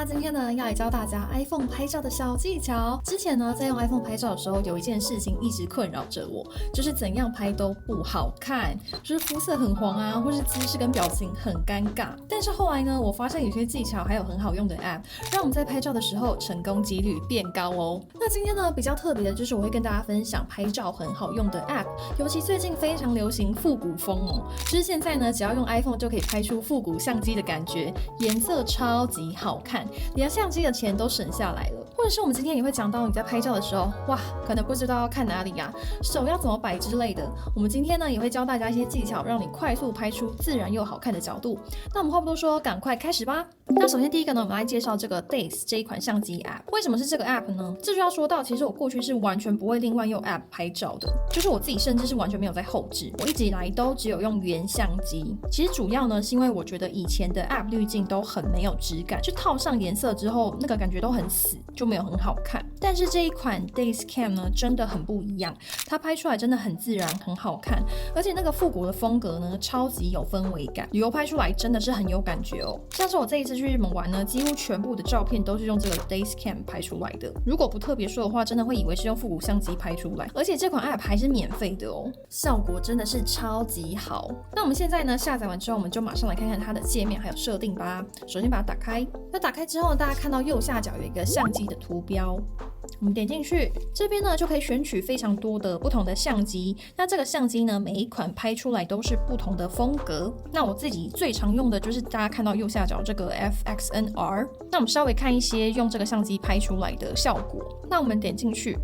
今天呢要来教大家 iPhone 拍照的小技巧。之前呢在用 iPhone 拍照的时候，有一件事情一直困扰着我，就是怎样拍都不好看，就是肤色很黄啊，或是姿势跟表情很尴尬。但是后来呢，我发现有些技巧还有很好用的 App， 让我们在拍照的时候成功几率变高哦。那今天呢比较特别的就是我会跟大家分享拍照很好用的 App， 尤其最近非常流行复古风哦，就是现在呢只要用 iPhone 就可以拍出复古相机的感觉，颜色超级好看，连相机的钱都省下来了。或者是我们今天也会讲到你在拍照的时候，哇，可能不知道要看哪里啊，手要怎么摆之类的。我们今天呢也会教大家一些技巧，让你快速拍出自然又好看的角度。那我们话不多说，赶快开始吧。那首先第一个呢，我们来介绍这个 Days 这一款相机 App。为什么是这个 App 呢？这就要说到，其实我过去是完全不会另外用 App 拍照的，就是我自己甚至是完全没有在后置，我一直以来都只有用原相机。其实主要呢是因为我觉得以前的 App 滤镜都很没有质感，就套上颜色之后那个感觉都很死，就没有很好看。但是这一款 Days Cam 呢真的很不一样，它拍出来真的很自然很好看，而且那个复古的风格呢超级有氛围感，旅游拍出来真的是很有感觉哦。像是我这一次去日本玩呢，几乎全部的照片都是用这个 Days Cam 拍出来的，如果不特别说的话，真的会以为是用复古相机拍出来。而且这款 App 还是免费的哦，效果真的是超级好。那我们现在呢下载完之后，我们就马上来看看它的界面还有设定吧。首先把它打开，那打开之后大家看到右下角有一个相机的图标，我们点进去，这边呢就可以选取非常多的不同的相机。那这个相机呢，每一款拍出来都是不同的风格。那我自己最常用的就是大家看到右下角这个 FXNR。那我们稍微看一些用这个相机拍出来的效果。那我们点进去。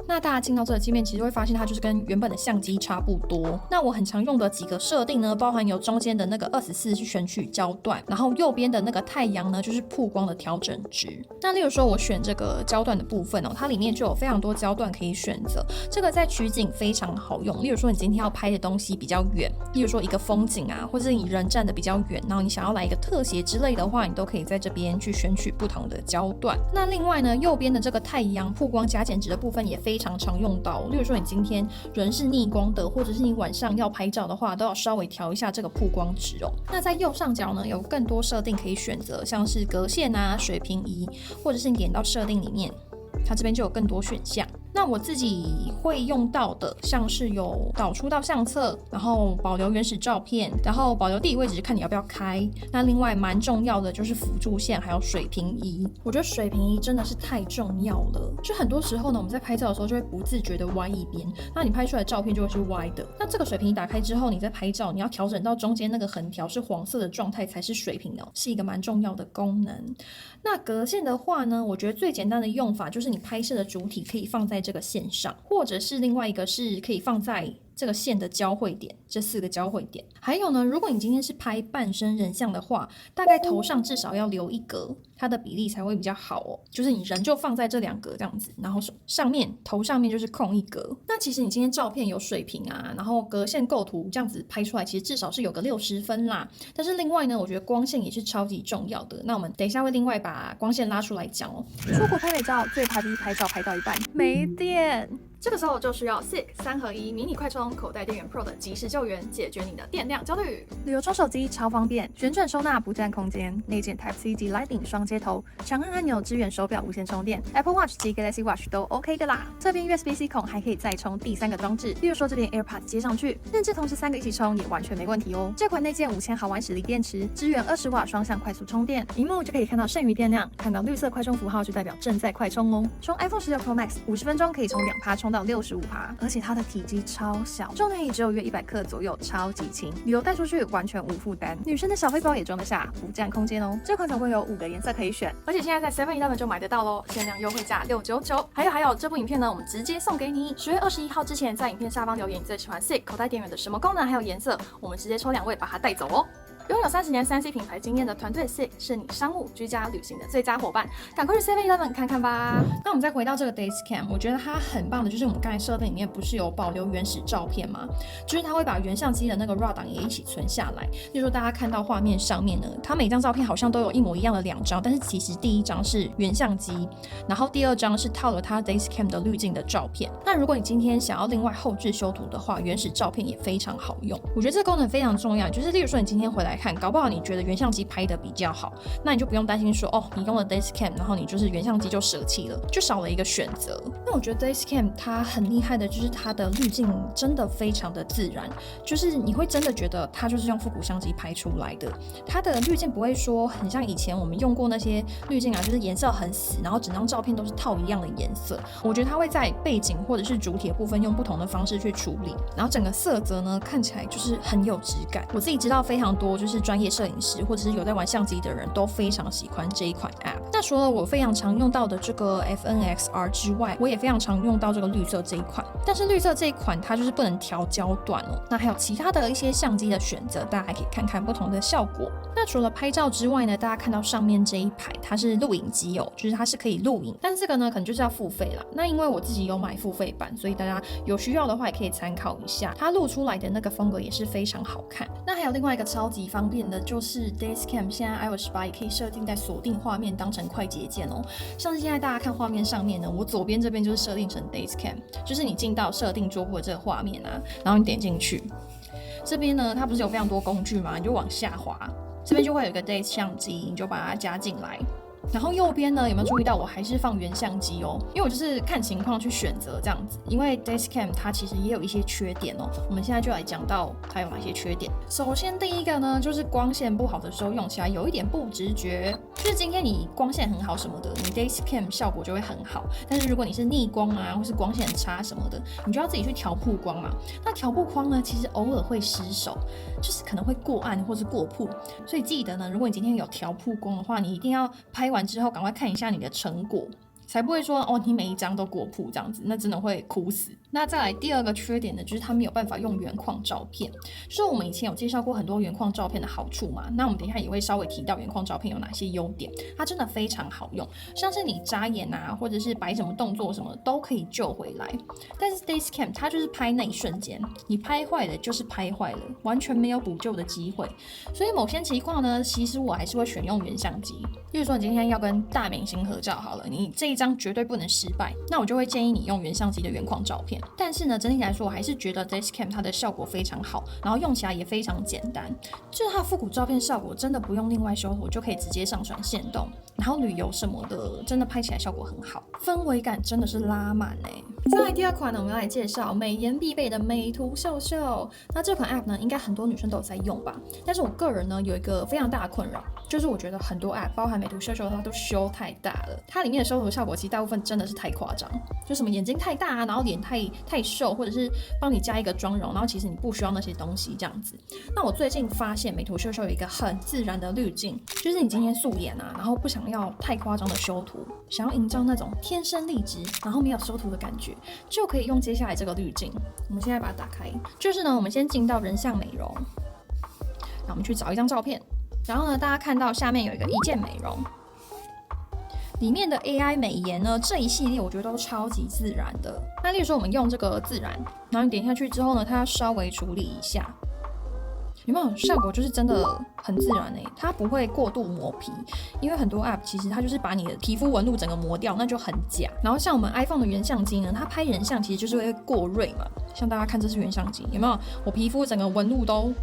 那大家进到这个界面，其实会发现它就是跟原本的相机差不多。那我很常用的几个设定呢，包含有中间的那个24去选取焦段，然后右边的那个太阳呢，就是曝光的调整值。那例如说我选这个焦段的部分哦，它里面就有非常多焦段可以选择，这个在取景非常好用。例如说你今天要拍的东西比较远，例如说一个风景啊，或者你人站的比较远，然后你想要来一个特写之类的话，你都可以在这边去选取不同的焦段。那另外呢，右边的这个太阳曝光加减值的部分也非常常用到，例如说你今天人是逆光的，或者是你晚上要拍照的话，都要稍微调一下这个曝光值哦。那在右上角呢，有更多设定可以选择，像是格线啊、水平仪，或者是你点到设定里面，它这边就有更多选项。那我自己会用到的，像是有导出到相册，然后保留原始照片，然后保留地理位置看你要不要开。那另外蛮重要的就是辅助线还有水平仪，我觉得水平仪真的是太重要了。就很多时候呢，我们在拍照的时候就会不自觉的歪一边，那你拍出来的照片就会是歪的。那这个水平仪打开之后，你在拍照，你要调整到中间那个横条是黄色的状态才是水平的，是一个蛮重要的功能。那格线的话呢，我觉得最简单的用法就是你拍摄的主体可以放在这个线上，或者是另外一个是可以放在这个线的交汇点，这4个交汇点。还有呢，如果你今天是拍半身人像的话，大概头上至少要留1格，它的比例才会比较好哦。就是你人就放在这2格这样子，然后头上面就是空1格。那其实你今天照片有水平啊，然后格线构图这样子拍出来，其实至少是有个60分啦。但是另外呢，我觉得光线也是超级重要的。那我们等一下会另外把光线拉出来讲哦。出国拍美照最怕就是拍照拍到一半没电。这个时候就需要 SICK 3合1迷你快充口袋电源 Pro 的即时救援，解决你的电量焦虑。旅游充手机超方便，旋转收纳不占空间，内建 Type-C 及 Lightning 双接头，长按按钮支援手表无线充电 ，Apple Watch 及 Galaxy Watch 都 OK 的啦。侧边 USB-C 孔还可以再充第3个装置，例如说这边 AirPods 接上去，甚至同时3个一起充也完全没问题哦。这款内建5000毫安时锂电池，支援20瓦双向快速充电，屏幕就可以看到剩余电量，看到绿色快充符号就代表正在快充哦。充 iPhone 16 Pro Max 50分钟可以从2%充到65%。而且它的体积超小，重量也只有约100克左右，超级轻，旅游带出去完全无负担。女生的小背包也装得下，不占空间哦。这款总共有5个颜色可以选，而且现在在 7-Eleven 就买得到咯，限量优惠价699。还有，这部影片呢，我们直接送给你。10月21号之前，在影片下方留言你最喜欢 SICK 口袋电源的什么功能还有颜色，我们直接抽2位把它带走哦。拥有30年3C 品牌经验的团队 SICK 是你商务、居家、旅行的最佳伙伴，赶快去 7-Eleven 看看吧。那我们再回到这个 Days Cam， 我觉得它很棒的就是我们刚才设定里面不是有保留原始照片吗？就是它会把原相机的那个 RAW 档也一起存下来。例如说大家看到画面上面呢，它每张照片好像都有一模一样的2张，但是其实第1张是原相机，然后第2张是套了它 Days Cam 的滤镜的照片。那如果你今天想要另外后置修图的话，原始照片也非常好用。我觉得这个功能非常重要，就是例如说你今天回来来看，搞不好你觉得原相机拍的比较好，那你就不用担心说你用了 Daycam， 然后你就是原相机就舍弃了，就少了一个选择。那我觉得 Daycam 它很厉害的就是它的滤镜真的非常的自然，就是你会真的觉得它就是用复古相机拍出来的。它的滤镜不会说很像以前我们用过那些滤镜啊，就是颜色很死，然后整张照片都是套一样的颜色。我觉得它会在背景或者是主体的部分用不同的方式去处理，然后整个色泽呢看起来就是很有质感。我自己知道非常多就是专业摄影师或者是有在玩相机的人都非常喜欢这一款 App。那除了我非常常用到的这个 FNXR 之外，我也非常常用到这个绿色这一款。但是绿色这一款它就是不能调焦段哦。那还有其他的一些相机的选择，大家还可以看看不同的效果。那除了拍照之外呢，大家看到上面这一排它是录影机哦，就是它是可以录影，但这个呢可能就是要付费啦。那因为我自己有买付费版，所以大家有需要的话也可以参考一下，它录出来的那个风格也是非常好看。那还有另外一个超级方便的就是 Daycam 现在 iOS 18也可以设定在锁定画面当成快捷键哦。像是现在大家看画面上面呢，我左边这边就是设定成 Daycam， 就是你进到设定桌布的这个画面啊，然后你点进去，这边呢它不是有非常多工具吗？你就往下滑，这边就会有一个 Day 相机，你就把它加进来。然后右边呢，有没有注意到我还是放原相机哦？因为我就是看情况去选择这样子。因为 Daycam 它其实也有一些缺点哦，我们现在就来讲到它有哪些缺点。首先第一个呢，就是光线不好的时候用起来有一点不直觉。就是今天你光线很好什么的，你 Daycam 效果就会很好。但是如果你是逆光啊，或是光线很差什么的，你就要自己去调曝光嘛。那调曝光呢，其实偶尔会失手，就是可能会过暗或是过曝。所以记得呢，如果你今天有调曝光的话，你一定要拍完之后赶快看一下你的成果，才不会说你每一张都过曝这样子，那真的会哭死。那再来第二个缺点呢，就是它没有办法用原框照片。就是我们以前有介绍过很多原框照片的好处嘛，那我们等一下也会稍微提到原框照片有哪些优点。它真的非常好用，像是你眨眼啊，或者是摆什么动作什么都可以救回来。但是 Daycam 它就是拍那一瞬间，你拍坏了就是拍坏了，完全没有补救的机会。所以某些情况呢，其实我还是会选用原相机。例如说你今天要跟大明星合照好了，你这一张绝对不能失败，那我就会建议你用原相机的原框照片。但是呢，整体来说我还是觉得 Daycam 它的效果非常好，然后用起来也非常简单，就是它的复古照片效果真的不用另外修图就可以直接上传限动，然后旅游什么的真的拍起来效果很好，氛围感真的是拉满欸。再来第二款呢，我们要来介绍美颜必备的美图秀秀。那这款 App 呢，应该很多女生都有在用吧，但是我个人呢有一个非常大的困扰，就是我觉得很多 App 包含美图秀秀它都修太大了，它里面的修图效果其实大部分真的是太夸张，就什么眼睛太大啊，然后脸太瘦，或者是帮你加一个妆容，然后其实你不需要那些东西这样子。那我最近发现美图秀秀有一个很自然的滤镜，就是你今天素颜啊，然后不想要太夸张的修图，想要营造那种天生丽质，然后没有修图的感觉，就可以用接下来这个滤镜。我们现在把它打开，就是呢，我们先进到人像美容，那我们去找一张照片，然后呢，大家看到下面有一个一键美容。里面的 AI 美颜呢，这一系列我觉得都超级自然的。那例如说我们用这个自然，然后你点下去之后呢，它稍微处理一下，有没有效果？就是真的很自然欸，它不会过度磨皮，因为很多 App 其实它就是把你的皮肤纹路整个磨掉，那就很假。然后像我们 iPhone 的原相机呢，它拍人像其实就是会过锐嘛，像大家看这是原相机，有没有？我皮肤整个纹路都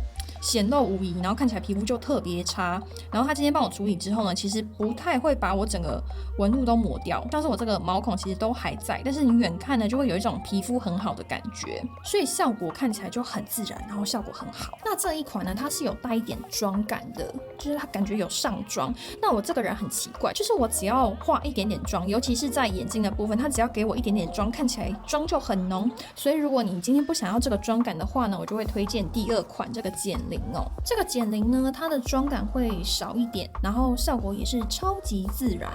显露无遗，然后看起来皮肤就特别差。然后他今天帮我处理之后呢，其实不太会把我整个纹路都抹掉，像是我这个毛孔其实都还在，但是你远看呢，就会有一种皮肤很好的感觉，所以效果看起来就很自然，然后效果很好。那这一款呢，它是有带一点妆感的，就是它感觉有上妆。那我这个人很奇怪，就是我只要化一点点妆，尤其是在眼睛的部分，它只要给我一点点妆，看起来妆就很浓。所以如果你今天不想要这个妆感的话呢，我就会推荐第二款这个减龄哦。这个减龄呢，它的妆感会少一点，然后效果也是超级自然。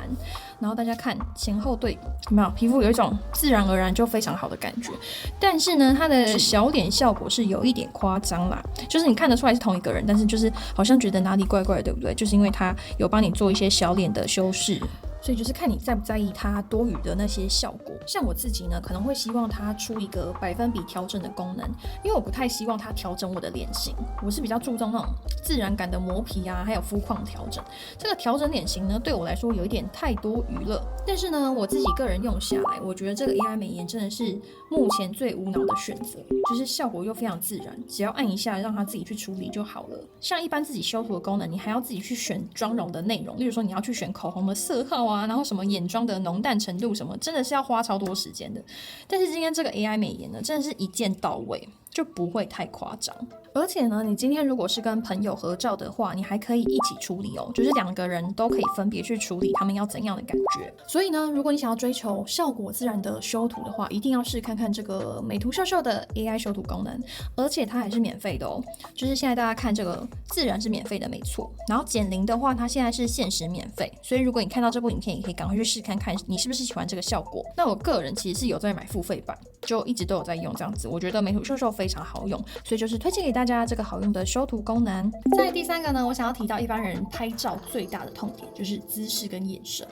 然后大家看前后对，有没有？皮肤有一种自然而然就非常好的感觉。但是呢，它的小脸效果是有一点夸张啦，就是你看得出来是同一个人，但是就是好像觉得哪里怪怪的，对不对？就是因为它有帮你做一些小脸的修饰。所以就是看你在不在意它多余的那些效果。像我自己呢，可能会希望它出一个百分比调整的功能，因为我不太希望它调整我的脸型，我是比较注重那种自然感的磨皮啊，还有肤况调整。这个调整脸型呢，对我来说有一点太多余了。但是呢，我自己个人用下来，我觉得这个 AI 美颜真的是目前最无脑的选择，就是效果又非常自然，只要按一下让它自己去处理就好了。像一般自己修图的功能，你还要自己去选妆容的内容，例如说你要去选口红的色号啊，然后什么眼妆的浓淡程度什么，真的是要花超多时间的。但是今天这个 AI 美颜呢，真的是一键到位，就不会太夸张。而且呢，你今天如果是跟朋友合照的话，你还可以一起处理哦，就是2个人都可以分别去处理他们要怎样的感觉。所以呢，如果你想要追求效果自然的修图的话，一定要试看看这个美图秀秀的 AI 修图功能，而且它还是免费的哦。就是现在大家看这个自然是免费的没错，然后减龄的话，它现在是限时免费，所以如果你看到这部影片，也可以赶快去试看看你是不是喜欢这个效果。那我个人其实是有在买付费版，就一直都有在用这样子，我觉得美图秀秀非常好用，所以就是推荐给大家这个好用的修图功能。再来第3个呢，我想要提到一般人拍照最大的痛点就是姿势跟眼神。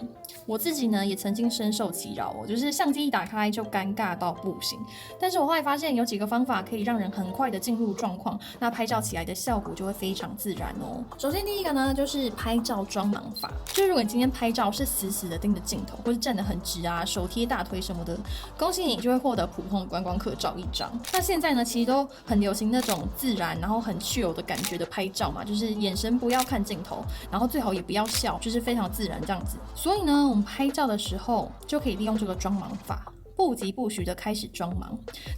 我自己呢也曾经深受其扰哦，就是相机一打开就尴尬到不行。但是我后来发现有几个方法可以让人很快的进入状况，那拍照起来的效果就会非常自然哦。首先第一个呢就是拍照装盲法，就是如果你今天拍照是死死的盯着镜头，或是站得很直啊，手贴大腿什么的，恭喜你就会获得普通的观光客照一张。那现在呢其实都很流行那种自然然后很chill的感觉的拍照嘛，就是眼神不要看镜头，然后最好也不要笑，就是非常自然这样子。所以呢我们拍照的时候就可以利用这个装盲法，不疾不徐的开始装盲。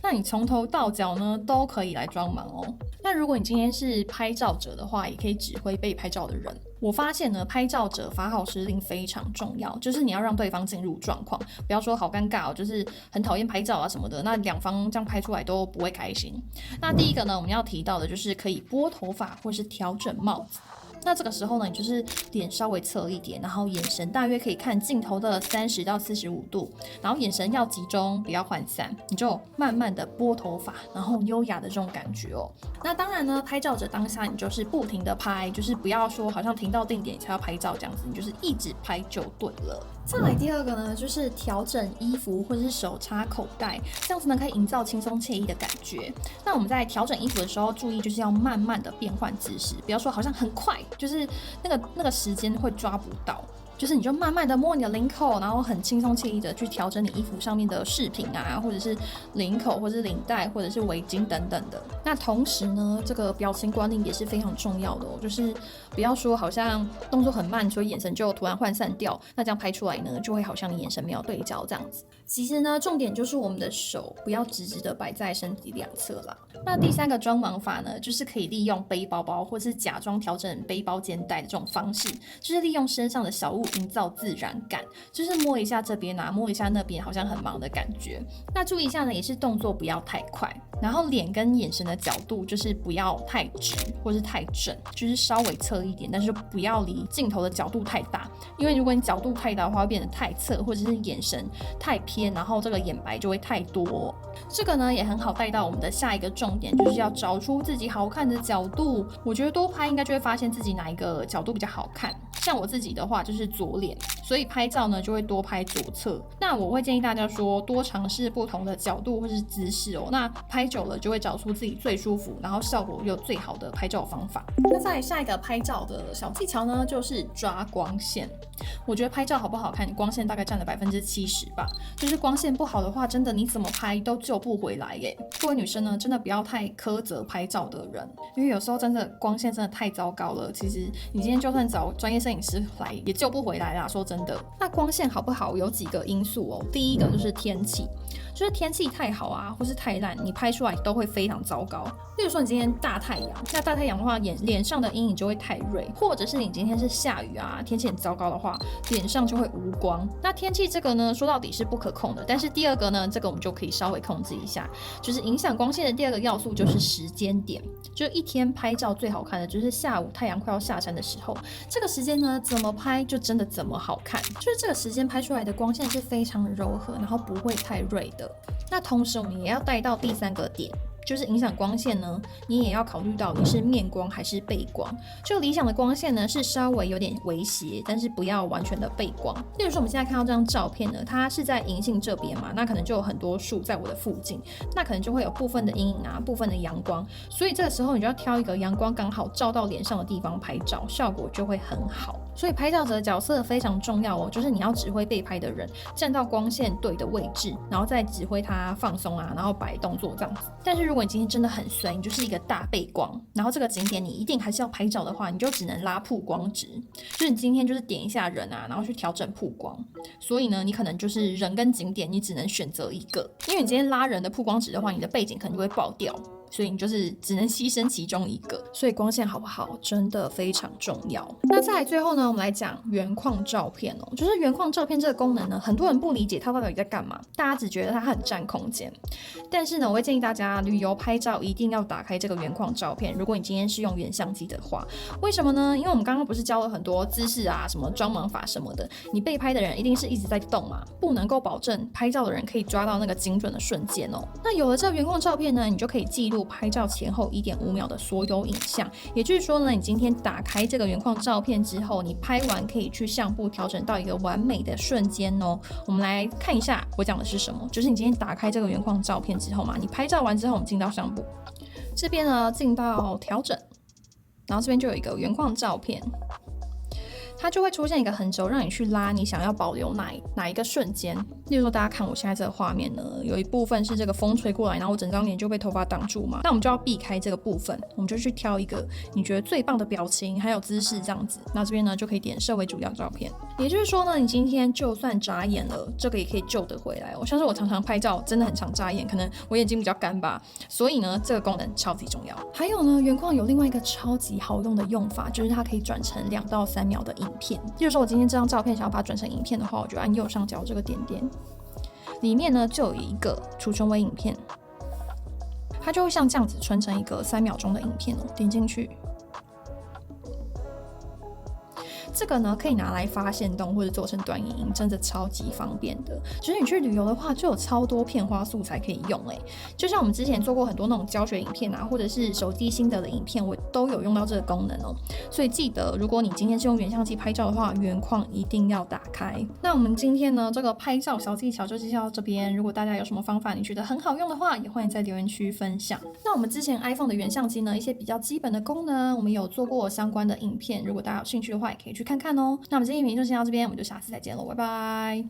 那你从头到脚呢都可以来装盲哦。那如果你今天是拍照者的话，也可以指挥被拍照的人。我发现呢，拍照者发号施令非常重要，就是你要让对方进入状况，不要说好尴尬哦，就是很讨厌拍照啊什么的，那2方这样拍出来都不会开心。那第一个呢，我们要提到的就是可以拨头发或是调整帽子。那这个时候呢，你就是脸稍微侧一点，然后眼神大约可以看镜头的30到45度，然后眼神要集中，不要涣散，你就慢慢的拨头发，然后优雅的这种感觉哦。那当然呢，拍照者当下你就是不停的拍，就是不要说好像停到定点才要拍照这样子，你就是一直拍就对了。再来第2个呢，就是调整衣服或者是手插口袋，这样子呢可以营造轻松惬意的感觉。那我们在调整衣服的时候，注意就是要慢慢的变换姿势，不要说好像很快，就是那个时间会抓不到。就是你就慢慢的摸你的领口，然后很轻松惬意的去调整你衣服上面的饰品啊，或者是领口，或者是领带，或者是围巾等等的。那同时呢，这个表情管理也是非常重要的哦，就是不要说好像动作很慢，所以眼神就突然涣散掉，那这样拍出来呢，就会好像你眼神没有对焦这样子。其实呢，重点就是我们的手不要直直的摆在身体2侧啦。那第3个装盲法呢，就是可以利用背包包或是假装调整背包肩带的这种方式，就是利用身上的小物营造自然感，就是摸一下这边啊，摸一下那边，好像很忙的感觉。那注意一下呢，也是动作不要太快，然后脸跟眼神的角度就是不要太直或是太正，就是稍微侧一点，但是不要离镜头的角度太大，因为如果你角度太大的话，会变得太侧，或者是眼神太偏，然后这个眼白就会太多。这个呢也很好带到我们的下一个重点，就是要找出自己好看的角度。我觉得多拍应该就会发现自己哪一个角度比较好看。像我自己的话就是左脸，所以拍照呢就会多拍左侧。那我会建议大家说多尝试不同的角度或是姿势哦，那拍久了就会找出自己最舒服，然后效果又最好的拍照方法。那再下一个拍照的小技巧呢，就是抓光线。我觉得拍照好不好看，光线大概占了70%吧。就是光线不好的话，真的你怎么拍都救不回来耶。各位女生呢，真的不要太苛责拍照的人，因为有时候真的光线真的太糟糕了。其实你今天就算找专业摄影师来，也救不回来啦。说真的，那光线好不好有几个因素哦。第一个就是天气，就是天气太好啊，或是太烂，你拍出来都会非常糟糕。例如说你今天大太阳，那大太阳的话，脸上的阴影就会太锐，或者是你今天是下雨啊，天气很糟糕的话，脸上就会无光。那天气这个呢，说到底是不可控的，但是第2个呢，这个我们就可以稍微控制一下，就是影响光线的第2个要素就是时间点。就一天拍照最好看的就是下午太阳快要下山的时候，这个时间呢，怎么拍就真的怎么好看，就是这个时间拍出来的光线是非常柔和，然后不会太锐的。那同时我们也要带到第3个点，就是影响光线呢，你也要考虑到你是面光还是背光。就理想的光线呢，是稍微有点微斜，但是不要完全的背光。例如说我们现在看到这张照片呢，它是在银杏这边嘛，那可能就有很多树在我的附近，那可能就会有部分的阴影啊，部分的阳光，所以这个时候你就要挑一个阳光刚好照到脸上的地方拍照，效果就会很好。所以拍照者的角色非常重要哦，就是你要指挥被拍的人站到光线对的位置，然后再指挥他放松啊，然后摆动作这样子。但是如果你今天真的很衰，你就是一个大背光，然后这个景点你一定还是要拍照的话，你就只能拉曝光值，就是你今天就是点一下人啊，然后去调整曝光。所以呢，你可能就是人跟景点你只能选择一个，因为你今天拉人的曝光值的话，你的背景可能就会爆掉。所以你就是只能牺牲其中一个，所以光线好不好真的非常重要。那再来最后呢，我们来讲原框照片哦，就是原框照片这个功能呢，很多人不理解它到底在干嘛，大家只觉得它很占空间。但是呢，我会建议大家旅游拍照一定要打开这个原框照片。如果你今天是用原相机的话，为什么呢？因为我们刚刚不是教了很多姿势啊，什么装盲法什么的，你被拍的人一定是一直在动嘛，不能够保证拍照的人可以抓到那个精准的瞬间哦。那有了这个原框照片呢，你就可以记录拍照前后 1.5 秒的所有影像，也就是说呢，你今天打开这个原框照片之后，你拍完可以去相簿调整到一个完美的瞬间哦。我们来看一下我讲的是什么，就是你今天打开这个原框照片之后嘛，你拍照完之后，我们进到相簿这边呢，进到调整，然后这边就有一个原框照片。它就会出现一个横轴，让你去拉你想要保留哪一个瞬间。例如说，大家看我现在这个画面呢，有一部分是这个风吹过来，然后我整张脸就被头发挡住嘛，那我们就要避开这个部分，我们就去挑一个你觉得最棒的表情还有姿势这样子。那这边呢就可以点设为主要照片。也就是说呢，你今天就算眨眼了，这个也可以救得回来。我相信我常常拍照真的很常眨眼，可能我眼睛比较干吧，所以呢这个功能超级重要。还有呢，原框有另外一个超级好用的用法，就是它可以转成2到3秒的影片。例如说我今天这张照片想要把它转成影片的话，我就按右上角这个点点，里面呢就有一个储存为影片，它就会像这样子存成一个3秒钟的影片哦，点进去。这个呢可以拿来发限动或者做成短影音，真的超级方便的。就是你去旅游的话，就有超多片花素材可以用就像我们之前做过很多那种教学影片啊，或者是手机心得的影片，我都有用到这个功能哦。所以记得，如果你今天是用原相机拍照的话，原框一定要打开。那我们今天呢这个拍照小技巧就介绍到这边。如果大家有什么方法你觉得很好用的话，也欢迎在留言区分享。那我们之前 iPhone 的原相机呢，一些比较基本的功能，我们有做过相关的影片，如果大家有兴趣的话，也可以去看看哦。那我们今天影片就先到这边，我们就下次再见喽，拜拜。